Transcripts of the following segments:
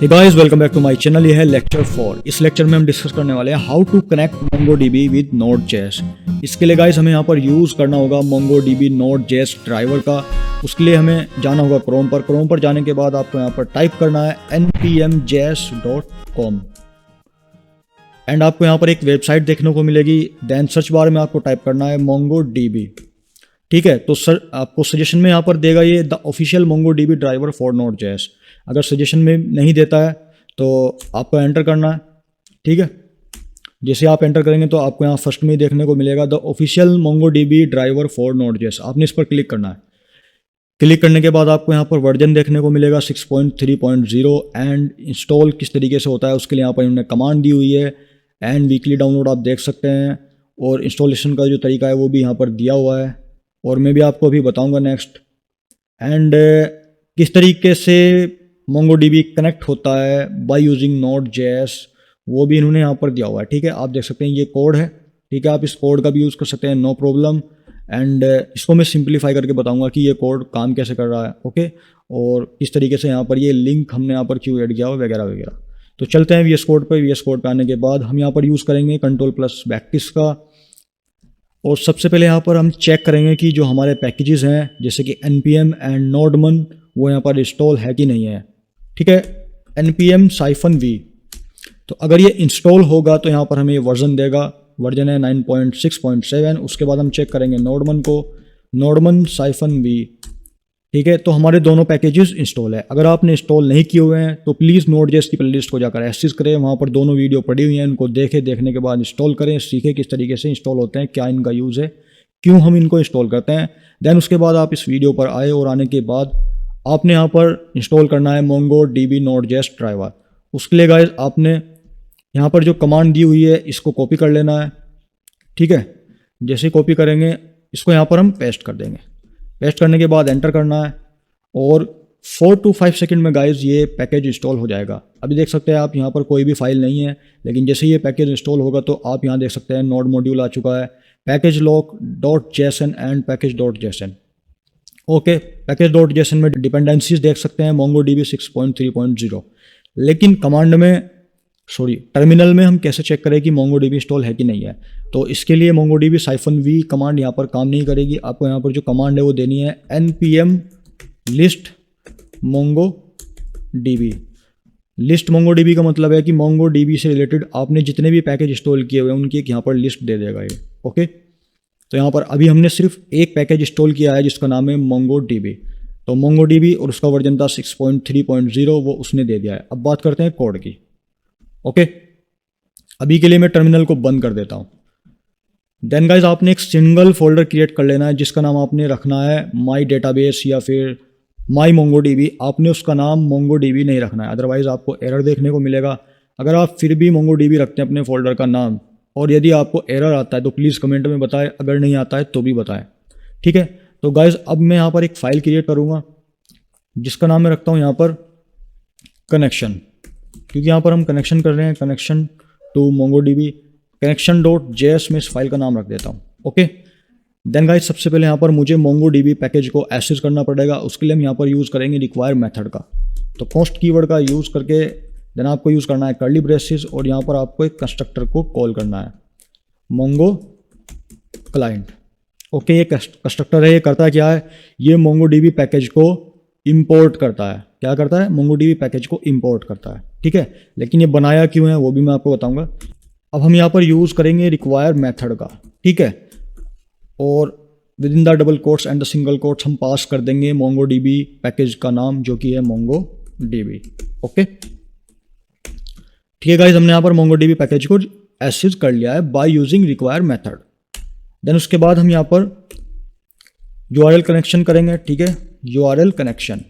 Hey guys, welcome back to my channel. ये है lecture 4। इस लेक्चर में हम डिस्कस करने वाले हैं how to connect MongoDB with Node.js। इसके लिए गाइस हमें यहाँ पर यूज़ करना होगा MongoDB Node.js ड्राइवर का। उसके लिए हमें जाना होगा क्रोम पर जाने के बाद आपको यहाँ पर टाइप करना है npmjs.com एंड आपको यहाँ पर एक वेबसाइट देखने को मिलेगी। देन सर्च बार में आपको टाइप करना है MongoDB। ठीक है, तो सर आपको सजेशन में यहाँ पर देगा ये the official MongoDB driver for Node.js। अगर सजेशन में नहीं देता है तो आपको एंटर करना है। ठीक है, जैसे आप एंटर करेंगे तो आपको यहाँ फर्स्ट में ही देखने को मिलेगा the official MongoDB driver for Node.js। आपने इस पर क्लिक करना है। क्लिक करने के बाद आपको यहाँ पर वर्जन देखने को मिलेगा 6.3.0 एंड इंस्टॉल किस तरीके से होता है उसके लिए यहाँ पर इन्होंने कमांड दी हुई है एंड वीकली डाउनलोड आप देख सकते हैं और इंस्टॉलेशन का जो तरीका है वो भी यहाँ पर दिया हुआ है और मैं भी आपको अभी बताऊँगा नेक्स्ट। एंड किस तरीके से MongoDB कनेक्ट होता है बाय यूजिंग Node.js वो भी इन्होंने यहाँ पर दिया हुआ है। ठीक है, आप देख सकते हैं ये कोड है। ठीक है, आप इस कोड का भी यूज़ कर सकते हैं, नो प्रॉब्लम। एंड इसको मैं सिंप्लीफाई करके बताऊंगा कि ये कोड काम कैसे कर रहा है। ओके, और इस तरीके से यहाँ पर ये लिंक हमने यहाँ पर क्यों ऐड किया हो वगैरह वगैरह। तो चलते हैं VS कोड पर। VS कोड पर आने के बाद हम यहाँ पर यूज़ करेंगे Ctrl+Backtick का और सबसे पहले यहाँ पर हम चेक करेंगे कि जो हमारे पैकेजेस हैं जैसे कि npm एंड nodman वो यहाँ पर इंस्टॉल है कि नहीं है। ठीक है, npm-v। तो अगर ये इंस्टॉल होगा तो यहाँ पर हमें वर्जन देगा, वर्जन है 9.6.7। उसके बाद हम चेक करेंगे nodman को, nodman-v। ठीक है, तो हमारे दोनों पैकेजेस इंस्टॉल है। अगर आपने इंस्टॉल नहीं किए हुए हैं तो प्लीज़ Node.js की प्लेलिस्ट को जाकर एक्सेस करें, वहाँ पर दोनों वीडियो पड़ी हुई हैं, उनको देखें, देखने के बाद इंस्टॉल करें, सीखें किस तरीके से इंस्टॉल होते हैं, क्या इनका यूज़ है, क्यों हम इनको इंस्टॉल करते हैं। देन उसके बाद आप इस वीडियो पर आए और आने के बाद आपने यहाँ पर इंस्टॉल करना है MongoDB Node.js ड्राइवर। उसके लिए गाइस आपने यहाँ पर जो कमांड दी हुई है इसको कॉपी कर लेना है। ठीक है, जैसे कॉपी करेंगे इसको यहाँ पर हम पेस्ट कर देंगे। पेस्ट करने के बाद एंटर करना है और 4 to 5 सेकंड में गाइस ये पैकेज इंस्टॉल हो जाएगा। अभी देख सकते हैं आप यहाँ पर कोई भी फाइल नहीं है, लेकिन जैसे ये पैकेज इंस्टॉल होगा तो आप यहाँ देख सकते हैं नोड मॉड्यूल आ चुका है, package.json and package.json। Okay, package.json में डिपेंडेंसीज देख सकते हैं MongoDB 6.3.0। लेकिन कमांड में टर्मिनल में हम कैसे चेक करें कि MongoDB इंस्टॉल है कि नहीं है। तो इसके लिए MongoDB-v कमांड यहाँ पर काम नहीं करेगी। आपको यहाँ पर जो कमांड है वो देनी है npm list MongoDB। List MongoDB का मतलब है कि MongoDB से रिलेटेड आपने जितने भी पैकेज इंस्टॉल किए हुए हैं उनकी एक यहाँ पर लिस्ट दे देगा ये। ओके, तो यहाँ पर अभी हमने सिर्फ एक पैकेज इंस्टॉल किया है जिसका नाम है MongoDB। तो MongoDB और उसका वर्जन था 6.3.0, वो उसने दे दिया है। अब बात करते हैं कोड की। ओके, अभी के लिए मैं टर्मिनल को बंद कर देता हूँ। देन गाइज आपने एक सिंगल फोल्डर क्रिएट कर लेना है जिसका नाम आपने रखना है माई डेटाबेस या फिर माई MongoDB। आपने उसका नाम MongoDB नहीं रखना है, अदरवाइज आपको एरर देखने को मिलेगा। अगर आप फिर भी MongoDB रखते हैं अपने फोल्डर का नाम और यदि आपको एरर आता है तो प्लीज़ कमेंट में बताएं, अगर नहीं आता है तो भी बताएं। ठीक है, तो गाइज अब मैं यहाँ पर एक फ़ाइल क्रिएट करूँगा जिसका नाम मैं रखता हूँ यहाँ पर कनेक्शन, क्योंकि यहाँ पर हम कनेक्शन कर रहे हैं, कनेक्शन टू MongoDB। connection.js में इस फाइल का नाम रख देता हूँ। ओके, देन गाइस सबसे पहले यहाँ पर मुझे MongoDB पैकेज को एक्सेस करना पड़ेगा। उसके लिए हम यहाँ पर यूज़ करेंगे रिक्वायर मेथड का। तो पोस्ट कीवर्ड का यूज़ करके देन आपको यूज़ करना है कर्ली ब्रेसेस और यहाँ पर आपको एक कंस्ट्रक्टर को कॉल करना है Mongo क्लाइंट। ओके, ये कंस्ट्रक्टर है, ये करता क्या है, ये MongoDB पैकेज को इंपोर्ट करता है। क्या करता है, MongoDB पैकेज को इंपोर्ट करता है। ठीक है, लेकिन ये बनाया क्यों है वो भी मैं आपको बताऊंगा। अब हम यहाँ पर यूज़ करेंगे रिक्वायर मेथड का। ठीक है, और with in the double quotes and the single quotes हम पास कर देंगे MongoDB पैकेज का नाम जो कि है MongoDB। ओके, ठीक है गाइज, हमने यहाँ पर MongoDB पैकेज को एक्सेस कर लिया है by using require method. Then उसके बाद हम यहाँ पर URL कनेक्शन करेंगे। ठीक है, URL कनेक्शन।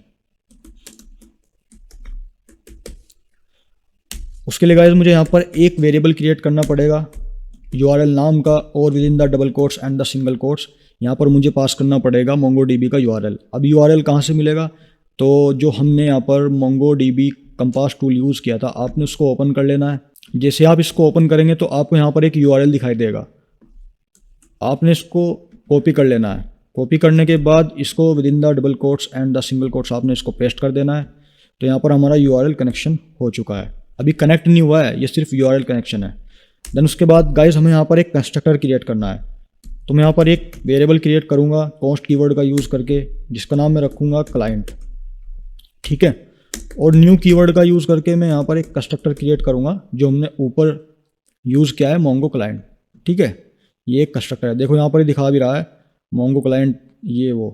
उसके लिए गाइस मुझे यहाँ पर एक वेरिएबल क्रिएट करना पड़ेगा URL नाम का और with in the double quotes and the single quotes यहाँ पर मुझे पास करना पड़ेगा MongoDB का URL। अब URL कहाँ से मिलेगा, तो जो हमने यहाँ पर MongoDB कंपास टूल यूज़ किया था आपने उसको ओपन कर लेना है। जैसे आप इसको ओपन करेंगे तो आपको यहाँ पर एक URL दिखाई देगा, आपने इसको कॉपी कर लेना है। कॉपी करने के बाद इसको with in the double quotes and the single quotes आपने इसको पेस्ट कर देना है। तो यहाँ पर हमारा URL कनेक्शन हो चुका है। अभी कनेक्ट नहीं हुआ है, ये सिर्फ URL कनेक्शन है। देन उसके बाद गाइस हमें यहाँ पर एक कंस्ट्रक्टर क्रिएट करना है। तो मैं यहाँ पर एक वेरिएबल क्रिएट करूँगा कॉन्स्ट कीवर्ड का यूज़ करके, जिसका नाम मैं रखूँगा क्लाइंट, ठीक है। और न्यू कीवर्ड का यूज़ करके मैं यहाँ पर एक कंस्ट्रक्टर क्रिएट करूँगा जो हमने ऊपर यूज़ किया है मोंगो क्लाइंट, ठीक है। ये एक कंस्ट्रक्टर है, देखो यहाँ पर ही दिखा भी रहा है मोंगो क्लाइंट, ये वो,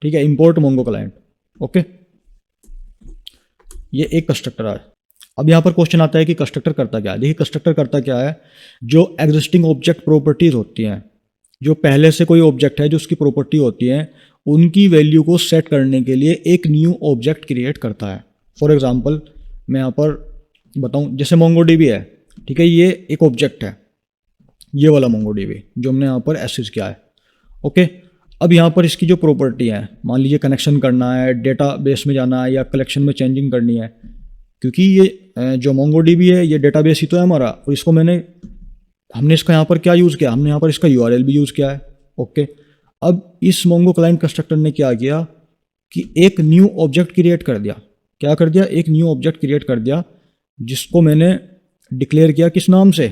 ठीक है, इंपोर्ट मोंगो क्लाइंट, ओके। ये एक कंस्ट्रक्टर है। अब यहाँ पर क्वेश्चन आता है कि कंस्ट्रक्टर करता क्या है। देखिए कंस्ट्रक्टर करता क्या है, जो एग्जिस्टिंग ऑब्जेक्ट प्रॉपर्टीज होती हैं, जो पहले से कोई ऑब्जेक्ट है जो उसकी प्रॉपर्टी होती है, उनकी वैल्यू को सेट करने के लिए एक न्यू ऑब्जेक्ट क्रिएट करता है। फॉर एग्जांपल मैं यहाँ पर बताऊँ, जैसे MongoDB है, ठीक है, ये एक ऑब्जेक्ट है, ये वाला MongoDB जो हमने यहाँ पर एक्सेस किया है, ओके। अब यहाँ पर इसकी जो प्रॉपर्टी है, मान लीजिए कनेक्शन करना है, डेटाबेस में जाना है या कलेक्शन में चेंजिंग करनी है, क्योंकि ये जो MongoDB है ये डेटाबेस ही तो है हमारा, और इसको हमने इसका यहाँ पर क्या यूज़ किया, हमने यहाँ पर इसका URL भी यूज़ किया है, ओके। अब इस मोंगो क्लाइंट कंस्ट्रक्टर ने क्या किया कि एक न्यू ऑब्जेक्ट क्रिएट कर दिया। क्या कर दिया, एक न्यू ऑब्जेक्ट क्रिएट कर दिया, जिसको मैंने डिक्लेयर किया किस नाम से,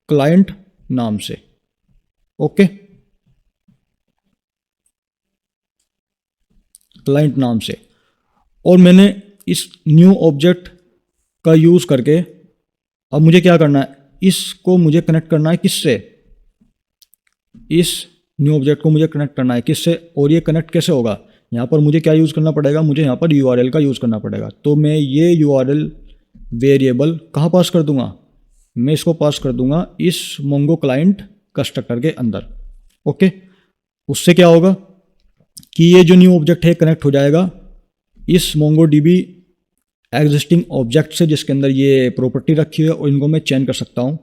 क्लाइंट नाम से, ओके, क्लाइंट नाम से। और मैंने इस न्यू ऑब्जेक्ट का यूज़ करके अब मुझे क्या करना है, इसको मुझे कनेक्ट करना है किससे, इस न्यू ऑब्जेक्ट को मुझे कनेक्ट करना है किससे, और ये कनेक्ट कैसे होगा, यहाँ पर मुझे क्या यूज़ करना पड़ेगा, मुझे यहाँ पर URL का यूज़ करना पड़ेगा। तो मैं ये URL वेरिएबल कहाँ पास कर दूंगा, मैं इसको पास कर दूंगा इस मोंगो क्लाइंट कंस्ट्रक्टर के अंदर, ओके। उससे क्या होगा कि ये जो न्यू ऑब्जेक्ट है कनेक्ट हो जाएगा इस MongoDB एग्जिस्टिंग ऑब्जेक्ट से, जिसके अंदर ये प्रॉपर्टी रखी है, और इनको मैं चेंज कर सकता हूँ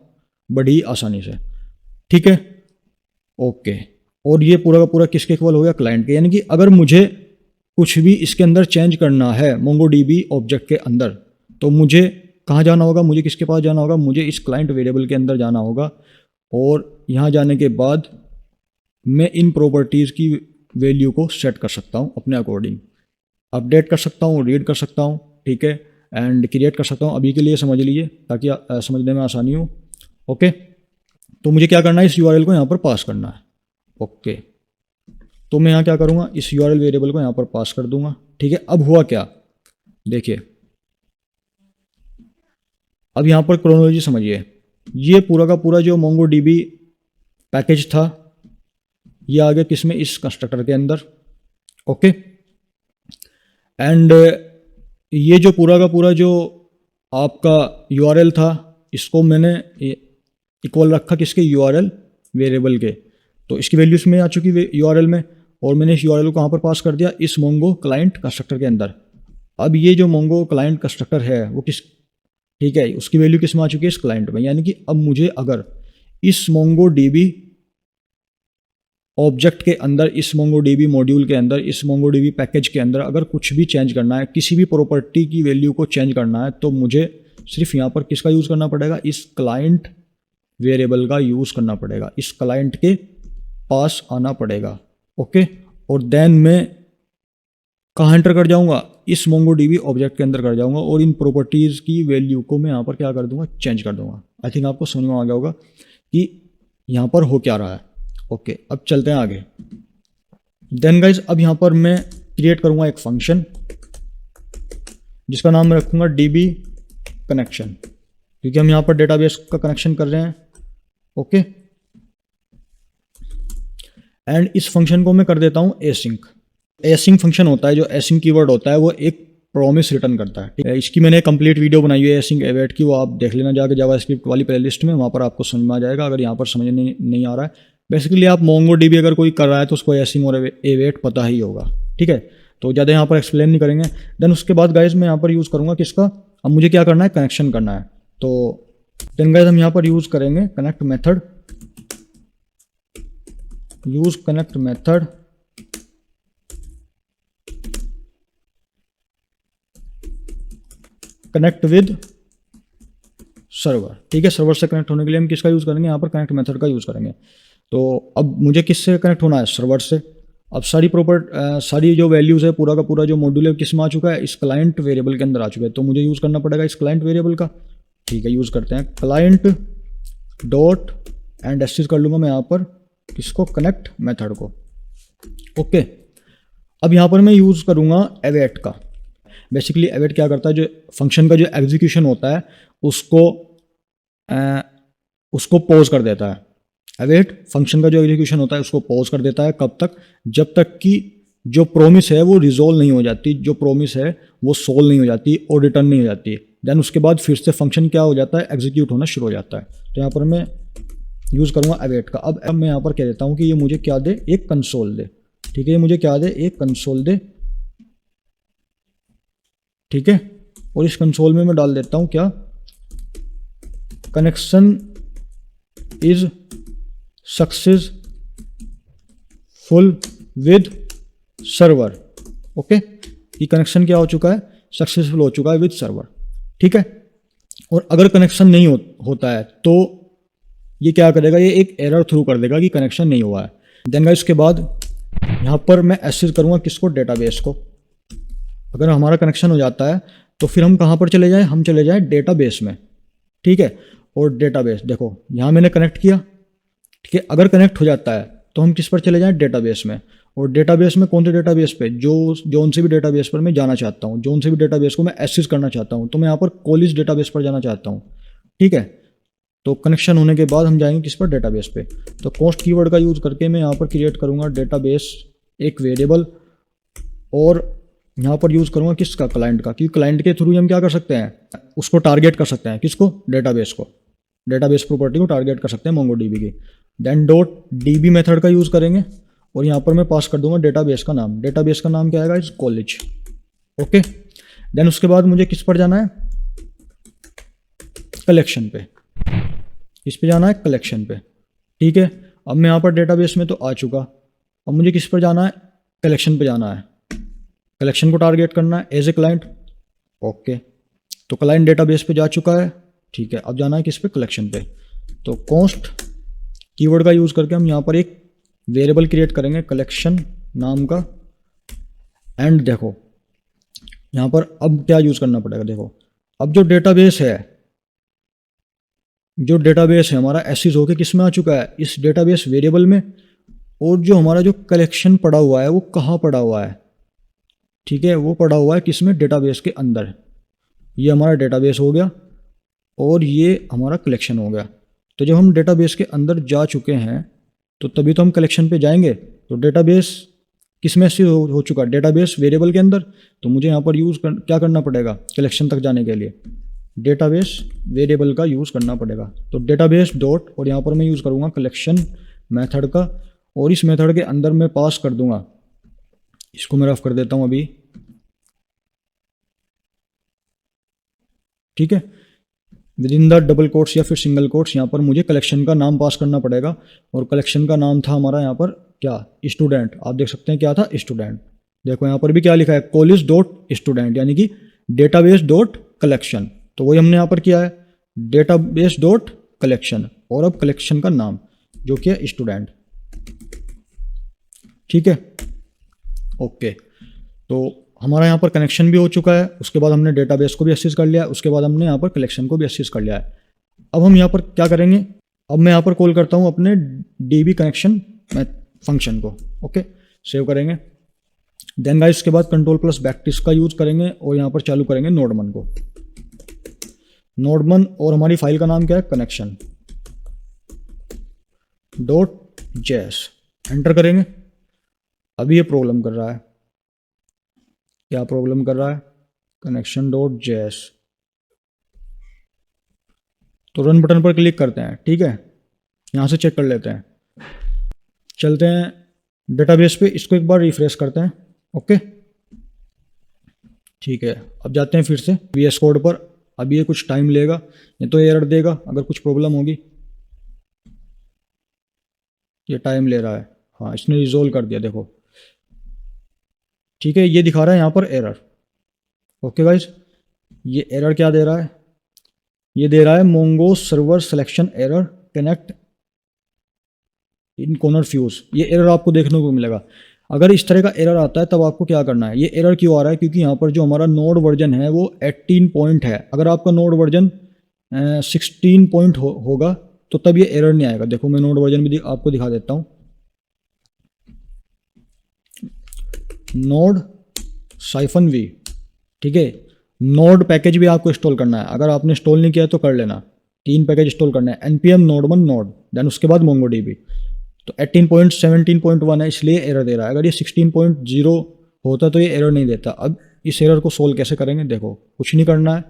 बड़ी आसानी से, ठीक है, ओके। और ये पूरा का पूरा किसके इक्वल हो गया, क्लाइंट के। यानी कि अगर मुझे कुछ भी इसके अंदर चेंज करना है MongoDB ऑब्जेक्ट के अंदर, तो मुझे कहाँ जाना होगा, मुझे किसके पास जाना होगा, मुझे इस क्लाइंट वेरिएबल के अंदर जाना होगा, और यहाँ जाने के बाद मैं इन प्रॉपर्टीज़ की वैल्यू को सेट कर सकता हूँ अपने अकॉर्डिंग, अपडेट कर सकता हूँ, रीड कर सकता हूँ, ठीक है, एंड क्रिएट कर सकता हूँ। अभी के लिए समझ लीजिए ताकि समझने में आसानी हो, ओके। तो मुझे क्या करना है, इस URL को यहाँ पर पास करना है, ओके। तो मैं यहाँ क्या करूँगा, इस URL वेरिएबल को यहाँ पर पास कर दूंगा, ठीक है। अब हुआ क्या, देखिए, अब यहाँ पर क्रोनोलॉजी समझिए, ये पूरा का पूरा जो MongoDB पैकेज था ये आ गया किसमें, इस कंस्ट्रक्टर के अंदर, ओके। एंड ये जो पूरा का पूरा जो आपका URL था, इसको मैंने इक्वल रखा किसके, URL वेरिएबल के। तो इसकी वैल्यू इसमें आ चुकी URL में, और मैंने इस URL को कहाँ पर पास कर दिया, इस मोंगो क्लाइंट कंस्ट्रक्टर के अंदर। अब ये जो मोंगो क्लाइंट कंस्ट्रक्टर है वो ठीक है, उसकी वैल्यू किस में आ चुकी है, इस क्लाइंट में। यानी कि अब मुझे अगर इस MongoDB ऑब्जेक्ट के अंदर, इस MongoDB मॉड्यूल के अंदर, इस MongoDB पैकेज के अंदर अगर कुछ भी चेंज करना है, किसी भी प्रॉपर्टी की वैल्यू को चेंज करना है, तो मुझे सिर्फ यहाँ पर किसका यूज़ करना पड़ेगा, इस क्लाइंट वेरिएबल का यूज़ करना पड़ेगा, इस क्लाइंट के पास आना पड़ेगा, ओके। और देन मैं कहाँ एंटर कर जाऊँगा, इस MongoDB ऑब्जेक्ट के अंदर कर जाऊँगा, और इन प्रॉपर्टीज़ की वैल्यू को मैं यहाँ पर क्या कर दूँगा, चेंज कर दूँगा। आई थिंक आपको समझ में आ गया होगा कि यहाँ पर हो क्या रहा है, ओके। अब चलते हैं आगे। देन गाइज अब यहाँ पर मैं क्रिएट करूँगा एक फंक्शन जिसका नाम मैं रखूँगा DB कनेक्शन, क्योंकि हम यहाँ पर डेटाबेस का कनेक्शन कर रहे हैं, ओके। एंड इस फंक्शन को मैं कर देता हूँ एसिंक फंक्शन होता है, जो एसिंक कीवर्ड होता है वो एक प्रॉमिस रिटर्न करता है। इसकी मैंने कंप्लीट वीडियो बनाई है एसिंक अवेट की, वो आप देख लेना जाकर जावास्क्रिप्ट वाली प्लेलिस्ट में, वहाँ पर आपको समझ में आ जाएगा अगर यहाँ पर समझ नहीं आ रहा है। बेसिकली आप MongoDB अगर कोई कर रहा है तो उसको एसिंक और अवेट पता ही होगा, ठीक है। तो ज़्यादा यहाँ पर एक्सप्लेन नहीं करेंगे। देन उसके बाद गाइज मैं यहाँ पर यूज़ करूँगा किसका, अब मुझे क्या करना है, कनेक्शन करना है। तो देन गाइज हम यहाँ पर यूज़ करेंगे connect method, use connect method connect with server, ठीक है। सर्वर से कनेक्ट होने के लिए हम किसका यूज़ करेंगे, यहाँ पर कनेक्ट मेथड का यूज़ करेंगे। तो अब मुझे किससे कनेक्ट होना है, सर्वर से। अब सारी जो वैल्यूज़ है, पूरा का पूरा जो मॉड्यूल है किस में आ चुका है, इस क्लाइंट वेरिएबल के अंदर आ चुका है। तो मुझे यूज़ करना पड़ेगा इस क्लाइंट वेरिएबल का। ठीक है, यूज़ करते हैं क्लाइंट डॉट एंड एस कर लूँगा मैं यहाँ पर किसको, कनेक्ट मेथड को। ओके, अब यहाँ पर मैं यूज़ करूँगा अवेट का। बेसिकली अवेट क्या करता है, जो फंक्शन का जो एग्जीक्यूशन होता है उसको पॉज कर देता है। अवेट फंक्शन का जो एग्जीक्यूशन होता है उसको पॉज कर देता है। कब तक, जब तक कि जो प्रोमिस है वो रिजोल्व नहीं हो जाती, जो प्रोमिस है वो सोल्व नहीं हो जाती और रिटर्न नहीं हो जाती। देन उसके बाद फिर से फंक्शन क्या हो जाता है, एग्जीक्यूट होना शुरू हो जाता है। तो यहाँ पर मैं यूज़ करूँगा अवेट का। अब मैं यहाँ पर कह देता हूँ कि ये मुझे क्या दे, एक कंसोल दे। ठीक है, ये मुझे क्या दे, एक कंसोल दे। ठीक है, और इस कंसोल में मैं डाल देता हूँ क्या, connection is successful with server. Okay, ये कनेक्शन क्या हो चुका है, सक्सेसफुल हो चुका है विद सर्वर। ठीक है, और अगर कनेक्शन नहीं होता है तो ये क्या करेगा, ये एक एरर थ्रू कर देगा कि कनेक्शन नहीं हुआ है। देन गाइस उसके बाद यहाँ पर मैं एसेस करूँगा किसको, डेटाबेस को। अगर हमारा कनेक्शन हो जाता है तो फिर हम कहाँ पर चले जाएं, हम चले जाएं डेटाबेस में। ठीक है, और डेटाबेस देखो यहाँ मैंने कनेक्ट किया। ठीक है, अगर कनेक्ट हो जाता है तो हम किस पर चले जाएं, डेटाबेस में। और डेटाबेस में कौन से डेटाबेस पे, जोन से भी डेटाबेस पर मैं जाना चाहता हूँ, जोन से भी डेटाबेस को मैं एक्सेस करना चाहता हूँ, तो मैं यहाँ पर कोलिस डेटाबेस पर जाना चाहता हूँ। ठीक है, तो कनेक्शन होने के बाद हम जाएंगे किस पर, डेटाबेस पे। तो कॉस्ट कीवर्ड का यूज़ करके मैं यहाँ पर क्रिएट करूँगा डेटाबेस एक वेरिएबल, और यहाँ पर यूज़ करूँगा किसका, क्लाइंट का, क्योंकि क्लाइंट के थ्रू हम क्या कर सकते हैं, उसको टारगेट कर सकते हैं, किसको, डेटाबेस को, डेटाबेस प्रॉपर्टी को टारगेट कर सकते हैं मोंगोडीबी की। देन डॉट डीबी मेथड का यूज़ करेंगे, और यहाँ पर मैं पास कर दूंगा डेटाबेस का नाम। डेटाबेस का नाम क्या आएगा, इस कॉलेज। ओके, देन उसके बाद मुझे किस पर जाना है, कलेक्शन पे। किस पे जाना है, कलेक्शन पे। ठीक है, अब मैं यहाँ पर डेटाबेस में तो आ चुका, अब मुझे किस पर जाना है, कलेक्शन पे जाना है। कलेक्शन को टारगेट करना है एज ए क्लाइंट। ओके, तो क्लाइंट डेटाबेस पे जा चुका है। ठीक है, अब जाना है किस पे, कलेक्शन पे। तो कॉस्ट कीवर्ड का यूज़ करके हम यहाँ पर एक वेरिएबल क्रिएट करेंगे कलेक्शन नाम का। एंड देखो यहाँ पर अब क्या यूज़ करना पड़ेगा, देखो अब जो डेटाबेस है हमारा एसिस होके किस में आ चुका है, इस डेटाबेस वेरिएबल में। और जो हमारा जो कलेक्शन पड़ा हुआ है वो कहाँ पड़ा हुआ है, ठीक है, वो पड़ा हुआ है किस में, डेटाबेस के अंदर। ये हमारा डेटाबेस हो गया और ये हमारा कलेक्शन हो गया। तो जब हम डेटाबेस के अंदर जा चुके हैं तो तभी तो हम कलेक्शन पे जाएंगे। तो डेटाबेस किस में से हो चुका, डेटाबेस वेरिएबल के अंदर। तो मुझे यहाँ पर क्या करना पड़ेगा, कलेक्शन तक जाने के लिए डेटाबेस वेरिएबल का यूज़ करना पड़ेगा। तो डेटाबेस डॉट, और यहाँ पर मैं यूज़ करूँगा कलेक्शन मेथड का, और इस मेथड के अंदर मैं पास कर दूंगा, इसको मैं रफ कर देता हूँ अभी। ठीक है, with in the double quotes या फिर सिंगल कोट्स यहाँ पर मुझे कलेक्शन का नाम पास करना पड़ेगा। और कलेक्शन का नाम था हमारा यहाँ पर क्या, स्टूडेंट। आप देख सकते हैं क्या था, स्टूडेंट। देखो यहाँ पर भी क्या लिखा है, कॉलेज डॉट स्टूडेंट, यानी कि डेटाबेस डॉट कलेक्शन। तो वही हमने यहाँ पर किया है, डेटाबेस डॉट कलेक्शन, और अब कलेक्शन का नाम जो कि है स्टूडेंट। ठीक है, ओके। तो हमारा यहाँ पर कनेक्शन भी हो चुका है, उसके बाद हमने डेटाबेस को भी एक्सेस कर लिया, उसके बाद हमने यहाँ पर कलेक्शन को भी एक्सेस कर लिया है। अब हम यहाँ पर क्या करेंगे, अब मैं यहाँ पर कॉल करता हूँ अपने डीबी कनेक्शन फंक्शन को। ओके, सेव करेंगे। देन गाइस उसके बाद कंट्रोल प्लस बैकटिस का यूज करेंगे और यहाँ पर चालू करेंगे नोडमन को, नोडमन। और हमारी फाइल का नाम क्या है, कनेक्शन डॉट जेएस। एंटर करेंगे। अभी ये प्रॉब्लम कर रहा है, क्या प्रॉब्लम कर रहा है, कनेक्शन डॉट जेएस। तो रन बटन पर क्लिक करते हैं। ठीक है, यहाँ से चेक कर लेते हैं। चलते हैं डेटाबेस पे, इसको एक बार रिफ्रेश करते हैं। ओके, ठीक है, अब जाते हैं फिर से VS कोड पर। अभी ये कुछ टाइम लेगा, ये तो एरर देगा अगर कुछ प्रॉब्लम होगी। ये टाइम ले रहा है, हाँ इसने रिजोल्व कर दिया, देखो। ठीक है, ये दिखा रहा है यहाँ पर एरर। ओके गाइज, ये एरर क्या दे रहा है, ये दे रहा है Mongo server selection error connect in corner fuse. ये एरर आपको देखने को मिलेगा। अगर इस तरह का एरर आता है तब आपको क्या करना है। ये एरर क्यों आ रहा है, क्योंकि यहाँ पर जो हमारा नोड वर्जन है वो 18 पॉइंट है। अगर आपका नोड वर्जन 16 पॉइंट होगा तो तब ये एरर नहीं आएगा। देखो मैं नोड वर्जन भी आपको दिखा देता हूँ। नोड -v, ठीक है। नोड पैकेज भी आपको इंस्टॉल करना है, अगर आपने इंस्टॉल नहीं किया तो कर लेना। 3 पैकेज इंस्टॉल करना है, npm node1 node, देन उसके बाद MongoDB। तो 18.17.1 है इसलिए एरर दे रहा है। अगर ये 16.0 होता तो ये एरर नहीं देता। अब इस एरर को सोल्व कैसे करेंगे, देखो कुछ नहीं करना है।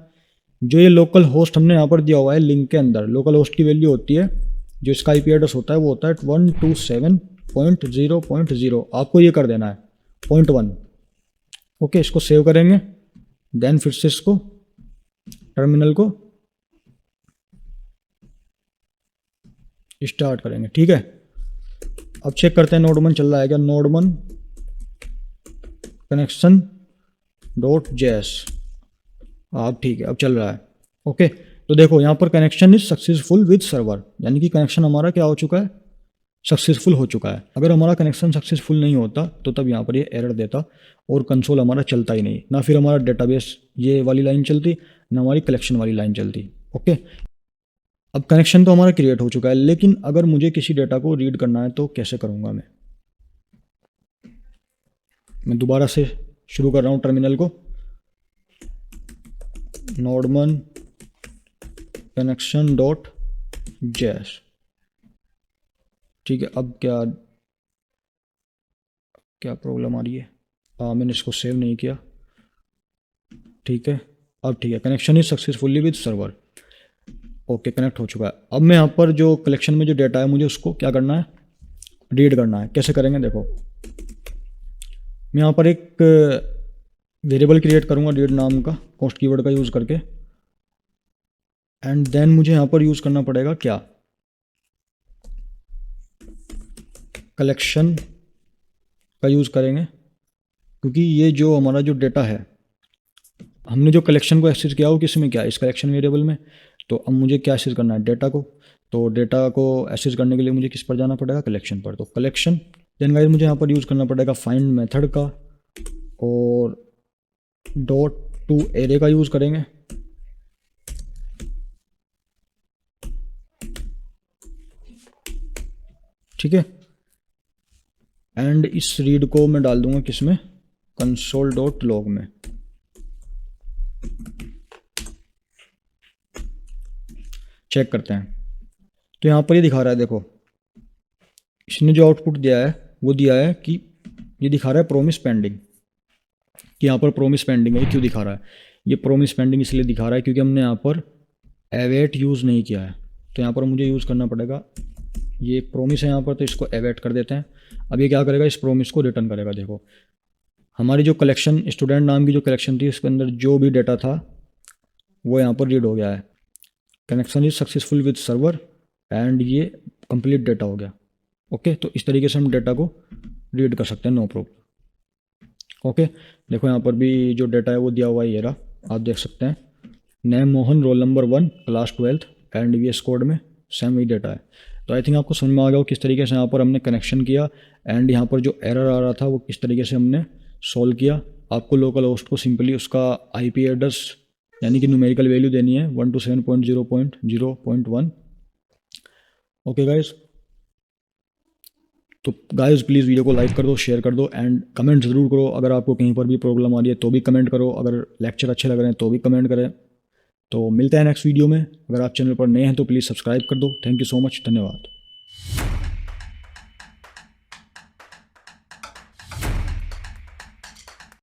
जो ये लोकल होस्ट हमने यहाँ पर दिया हुआ है लिंक के अंदर, लोकल होस्ट की वैल्यू होती है, जो इसका IP एड्रेस होता है वो होता है 127.0.0। आपको ये कर देना है 0.1। ओके, इसको सेव करेंगे, देन फिर से इसको टर्मिनल को स्टार्ट करेंगे, ठीक है। अब चेक करते हैं नोड1 चल रहा है क्या। node1 connection.js, अब ठीक है, अब चल रहा है। ओके, तो देखो यहाँ पर connection is successful with server, यानी कि कनेक्शन हमारा क्या हो चुका है, सक्सेसफुल हो चुका है। अगर हमारा कनेक्शन सक्सेसफुल नहीं होता तो तब यहाँ पर ये एरर देता और कंसोल हमारा चलता ही नहीं, ना फिर हमारा डेटाबेस ये वाली लाइन चलती, ना हमारी कलेक्शन वाली लाइन चलती। ओके, अब कनेक्शन तो हमारा क्रिएट हो चुका है, लेकिन अगर मुझे किसी डेटा को रीड करना है तो कैसे करूँगा मैं दोबारा से शुरू कर रहा हूँ टर्मिनल को। node1 connection.js, ठीक है। अब क्या प्रॉब्लम आ रही है, मैंने इसको सेव नहीं किया, ठीक है। अब ठीक है, connection is successfully with server. Okay, connect हो चुका है। अब मैं यहाँ पर जो कलेक्शन में जो डेटा है मुझे उसको क्या करना है, रीड करना है। कैसे करेंगे, देखो मैं यहाँ पर एक वेरिएबल क्रिएट करूँगा रीड नाम का, कॉस्ट कीवर्ड का यूज़ करके। एंड देन मुझे यहाँ पर यूज़ करना पड़ेगा क्या, कलेक्शन का यूज़ करेंगे, क्योंकि ये जो हमारा जो डेटा है, हमने जो कलेक्शन को एक्सेस किया वो किस में क्या, इस कलेक्शन वेरिएबल में। तो अब मुझे क्या एक्सेस करना है, डेटा को। तो डेटा को एक्सेस करने के लिए मुझे किस पर जाना पड़ेगा, कलेक्शन पर। तो कलेक्शन, देन गाइस मुझे यहाँ पर यूज़ करना पड़ेगा फाइंड मेथड का, और .toArray का यूज़ करेंगे। ठीक है, एंड इस रीड को मैं डाल दूंगा किसमें, console.log में। चेक करते हैं, तो यहाँ पर ये दिखा रहा है, देखो इसने जो आउटपुट दिया है वो दिया है कि ये दिखा रहा है प्रोमिस पेंडिंग, कि यहाँ पर प्रोमिस पेंडिंग है। क्यों दिखा रहा है, ये प्रोमिस पेंडिंग इसलिए दिखा रहा है क्योंकि हमने यहाँ पर एवेट यूज़ नहीं किया है। तो यहाँ पर मुझे यूज़ करना पड़ेगा, ये प्रोमिस है यहाँ पर, तो इसको एवेट कर देते हैं। अब ये क्या करेगा, इस प्रोमिस को रिटर्न करेगा। देखो हमारी जो कलेक्शन, स्टूडेंट नाम की जो कलेक्शन थी, उसके अंदर जो भी डेटा था वो यहाँ पर रीड हो गया है। Connection is successful with server, and ये कंप्लीट डेटा हो गया। ओके, तो इस तरीके से हम डेटा को रीड कर सकते हैं, नो प्रॉब्लम। ओके, देखो यहाँ पर भी जो डेटा है वो दिया हुआ है, ये रहा, आप देख सकते हैं। Name Mohan, roll number 1, class 12th, and VS code में सेम ही डेटा है। तो आई थिंक आपको समझ में आ गया हो किस तरीके से यहाँ पर हमने कनेक्शन किया, एंड यहाँ पर जो एरर आ रहा था वो किस तरीके से हमने सॉल्व किया। आपको लोकल होस्ट को सिंपली उसका IP एड्रेस यानी कि न्यूमेरिकल वैल्यू देनी है 127.0.0.1। ओके गाइस, तो गाइस प्लीज़ वीडियो को लाइक कर दो, शेयर कर दो, एंड कमेंट ज़रूर करो। अगर आपको कहीं पर भी प्रॉब्लम आ रही है तो भी कमेंट करो, अगर लेक्चर अच्छे लग रहे हैं तो भी कमेंट करें। तो मिलते हैं नेक्स्ट वीडियो में। अगर आप चैनल पर नए हैं तो प्लीज़ सब्सक्राइब कर दो। थैंक यू सो मच, धन्यवाद।